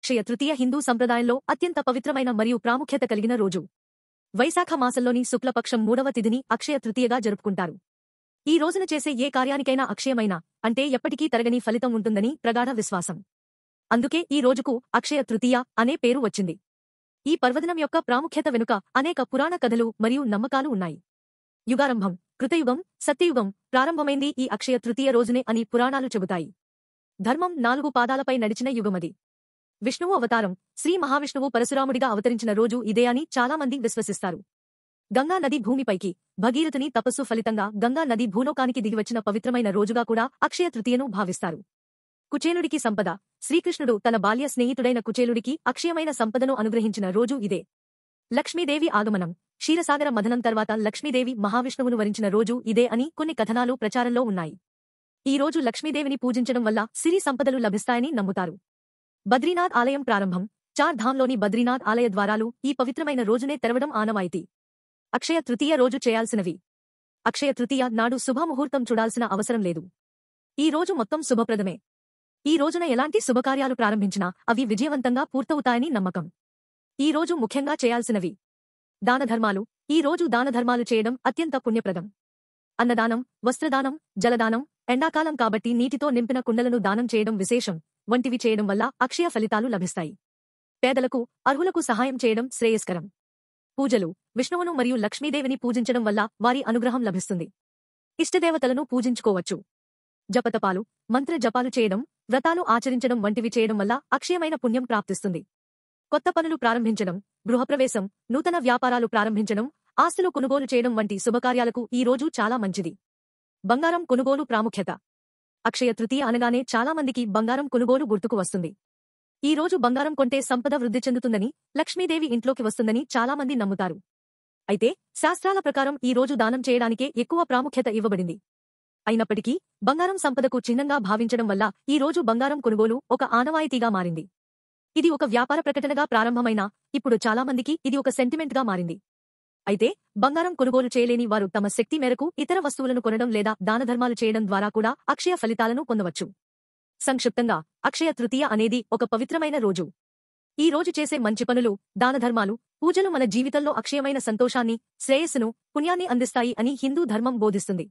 అక్షయ తృతీయ హిందూ సంప్రదాయంలో అత్యంత పవిత్రమైన మరియు ప్రాముఖ్యత కలిగిన రోజు. వైశాఖ మాసంలోని శుక్లపక్షం 3వ తిథిని అక్షయ తృతీయగా జరుపుకుంటారు. ఈ రోజున చేసే ఏ కార్యానికైనా అక్షయమైన అంటే ఎప్పటికీ తరగని ఫలితం ఉంటుందని ప్రగాఢ విశ్వాసం. అందుకే ఈ రోజుకు అక్షయ తృతీయ అనే పేరు వచ్చింది. ఈ పర్వదినం యొక్క ప్రాముఖ్యత వెనుక అనేక పురాణ కథలు మరియు నమ్మకాలు ఉన్నాయి. యుగారంభం, కృతయుగం, సత్యయుగం ప్రారంభమైంది ఈ అక్షయ తృతీయ రోజునే అని పురాణాలు చెబుతాయి. ధర్మం 4 పాదాలపై నడిచిన యుగమది. విష్ణువు అవతారం, శ్రీ మహావిష్ణువు పరశురాముడిగా అవతరించిన రోజు ఇదే అని చాలామంది విశ్వసిస్తారు. గంగా నది భూమిపైకి, భగీరథుని తపస్సు ఫలితంగా గంగా నది భూలోకానికి దిగివచ్చిన పవిత్రమైన రోజుగా కూడా అక్షయ తృతీయను భావిస్తారు. కుచేలుడికి సంపద, శ్రీకృష్ణుడు తన బాల్య స్నేహితుడైన కుచేలుడికి అక్షయమైన సంపదను అనుగ్రహించిన రోజు ఇదే. లక్ష్మీదేవి ఆగమనం, క్షీరసాగర మథనం తర్వాత లక్ష్మీదేవి మహావిష్ణువును వరించిన రోజు ఇదే అని కొన్ని కథనాలు ప్రచారంలో ఉన్నాయి. ఈ రోజు లక్ష్మీదేవిని పూజించడం వల్ల సిరి సంపదలు లభిస్తాయని నమ్ముతారు. బద్రీనాథ్ ఆలయం ప్రారంభం, చార్ ధామ్లోని బద్రీనాథ్ ఆలయ ద్వారాలు ఈ పవిత్రమైన రోజునే తెరవడం ఆనవాయితీ. అక్షయ తృతీయ రోజు చేయాల్సినవి. అక్షయ తృతీయ నాడు శుభముహూర్తం చూడాల్సిన అవసరం లేదు. ఈ రోజు మొత్తం శుభప్రదమే. ఈ రోజున ఎలాంటి శుభకార్యాలు ప్రారంభించినా అవి విజయవంతంగా పూర్తవుతాయని నమ్మకం. ఈ రోజు ముఖ్యంగా చేయాల్సినవి: దానధర్మాలు. ఈ రోజు దానధర్మాలు చేయడం అత్యంత పుణ్యప్రదం. అన్నదానం, వస్త్రదానం, జలదానం, ఎండాకాలం కాబట్టి నీటితో నింపిన కుండలను దానం చేయడం విశేషం వంటివి చేయడం వల్ల అక్షయ ఫలితాలు లభిస్తాయి. పేదలకు, అర్హులకు సహాయం చేయడం శ్రేయస్కరం. పూజలు. విష్ణువును మరియు లక్ష్మీదేవిని పూజించడం వల్ల వారి అనుగ్రహం లభిస్తుంది. ఇష్టదేవతలను పూజించుకోవచ్చు. జపతపాలు, మంత్ర జపాలు చేయడం, వ్రతాలు ఆచరించడం వంటివి చేయడం వల్ల అక్షయమైన పుణ్యం ప్రాప్తిస్తుంది. కొత్త పనులు ప్రారంభించడం, గృహప్రవేశం, నూతన వ్యాపారాలు ప్రారంభించడం, ఆస్తులు కొనుగోలు చేయడం వంటి శుభకార్యాలకు ఈ రోజు చాలా మంచిది. బంగారం కొనుగోలు ప్రాముఖ్యత. అక్షయ తృతీయ అనగానే చాలామందికి బంగారం కొనుగోలు గుర్తుకు వస్తుంది. ఈ రోజు బంగారం కొంటే సంపద వృద్ధి చెందుతుందని, లక్ష్మీదేవి ఇంట్లోకి వస్తుందని చాలామంది నమ్ముతారు. అయితే శాస్త్రాల ప్రకారం ఈ రోజు దానం చేయడానికే ఎక్కువ ప్రాముఖ్యత ఇవ్వబడింది. అయినప్పటికీ బంగారం సంపదకు చిహ్నంగా భావించడం వల్ల ఈ రోజు బంగారం కొనుగోలు ఒక ఆనవాయితీగా మారింది. ఇది ఒక వ్యాపార ప్రకటనగా ప్రారంభమైనా ఇప్పుడు చాలామందికి ఇది ఒక సెంటిమెంట్గా మారింది. అయితే బంగారం కొనుగోలు చేయలేని వారు తమ శక్తి మేరకు ఇతర వస్తువులను కొనడం లేదా దానధర్మాలు చేయడం ద్వారా కూడా అక్షయ ఫలితాలను పొందవచ్చు. సంక్షిప్తంగా, అక్షయ తృతీయ అనేది ఒక పవిత్రమైన రోజు. ఈ రోజు చేసే మంచి పనులు, దానధర్మాలు, పూజలు మన జీవితంలో అక్షయమైన సంతోషాన్ని, శ్రేయస్సును, పుణ్యాన్ని అందిస్తాయి అని హిందూ ధర్మం బోధిస్తుంది.